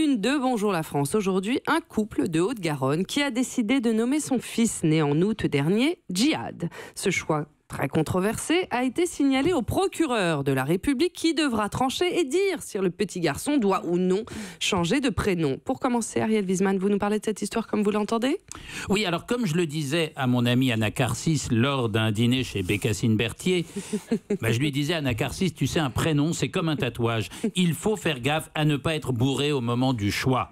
une de Bonjour la France. Aujourd'hui, un couple de Haute-Garonne qui a décidé de nommer son fils né en août dernier Djihad. Ce choix très controversé a été signalé au procureur de la République qui devra trancher et dire si le petit garçon doit ou non changer de prénom. Pour commencer, Ariel Wiesman, vous nous parlez de cette histoire comme vous l'entendez ? Oui, alors comme je le disais à mon amie Anna Carcis lors d'un dîner chez Bécassine Berthier, je lui disais, Anna Carcis, tu sais, un prénom, c'est comme un tatouage. Il faut faire gaffe à ne pas être bourré au moment du choix.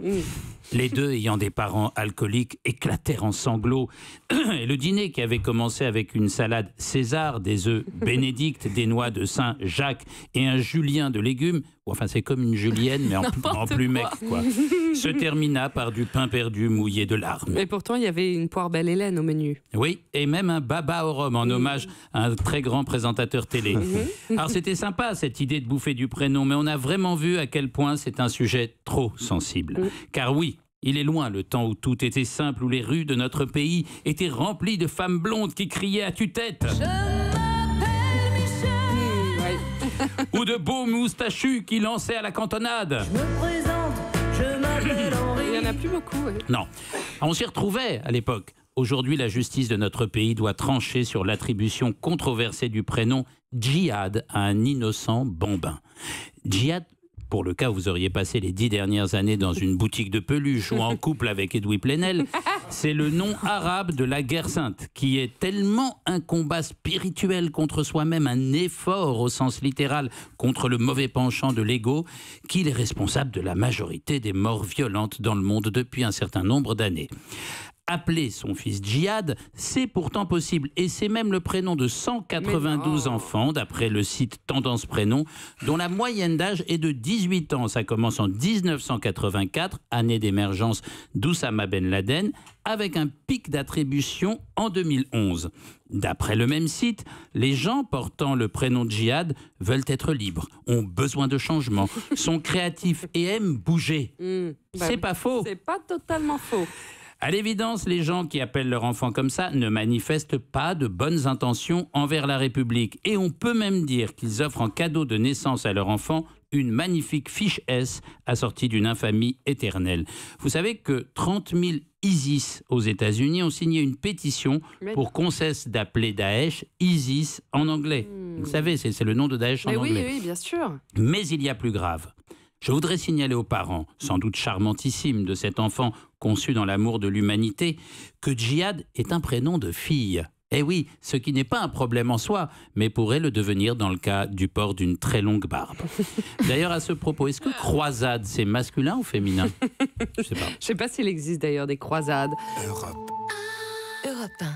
Les deux, ayant des parents alcooliques, éclatèrent en sanglots. Et le dîner, qui avait commencé avec une salade César, des œufs Bénédicte, des noix de Saint-Jacques et un Julien de légumes, enfin c'est comme une julienne, mais en plus mec, quoi, se termina par du pain perdu mouillé de larmes. Et pourtant, il y avait une poire belle Hélène au menu. Oui, et même un baba au rhum, en hommage à un très grand présentateur télé. Alors c'était sympa, cette idée de bouffer du prénom, mais on a vraiment vu à quel point c'est un sujet trop sensible. Car oui, il est loin le temps où tout était simple, où les rues de notre pays étaient remplies de femmes blondes qui criaient à tue-tête. Je m'appelle Michel. Ou de beaux moustachus qui lançaient à la cantonade. Je me présente, je m'appelle Henri. Il n'y en a plus beaucoup. Oui. Non, on s'y retrouvait à l'époque. Aujourd'hui, la justice de notre pays doit trancher sur l'attribution controversée du prénom Djihad à un innocent bambin. Djihad, pour le cas où vous auriez passé les 10 dernières années dans une boutique de peluche ou en couple avec Edoui Plenel, c'est le nom arabe de la guerre sainte, qui est tellement un combat spirituel contre soi-même, un effort au sens littéral contre le mauvais penchant de l'ego, qu'il est responsable de la majorité des morts violentes dans le monde depuis un certain nombre d'années. Appeler son fils Djihad, c'est pourtant possible. Et c'est même le prénom de 192 enfants, d'après le site Tendance Prénom, dont la moyenne d'âge est de 18 ans. Ça commence en 1984, année d'émergence d'Oussama Ben Laden, avec un pic d'attribution en 2011. D'après le même site, les gens portant le prénom Djihad veulent être libres, ont besoin de changement, sont créatifs et aiment bouger. C'est pas faux. C'est pas totalement faux. À l'évidence, les gens qui appellent leur enfant comme ça ne manifestent pas de bonnes intentions envers la République. Et on peut même dire qu'ils offrent en cadeau de naissance à leur enfant une magnifique fiche S assortie d'une infamie éternelle. Vous savez que 30 000 ISIS aux États-Unis ont signé une pétition pour qu'on cesse d'appeler Daesh ISIS en anglais. Vous savez, c'est le nom de Daesh en anglais. Oui, bien sûr. Mais il y a plus grave. Je voudrais signaler aux parents, sans doute charmantissimes, de cet enfant conçu dans l'amour de l'humanité, que Djihad est un prénom de fille. Eh oui, ce qui n'est pas un problème en soi, mais pourrait le devenir dans le cas du port d'une très longue barbe. D'ailleurs, à ce propos, est-ce que croisade, c'est masculin ou féminin ? Je sais pas. Je sais pas s'il existe d'ailleurs des croisades. Europe 1.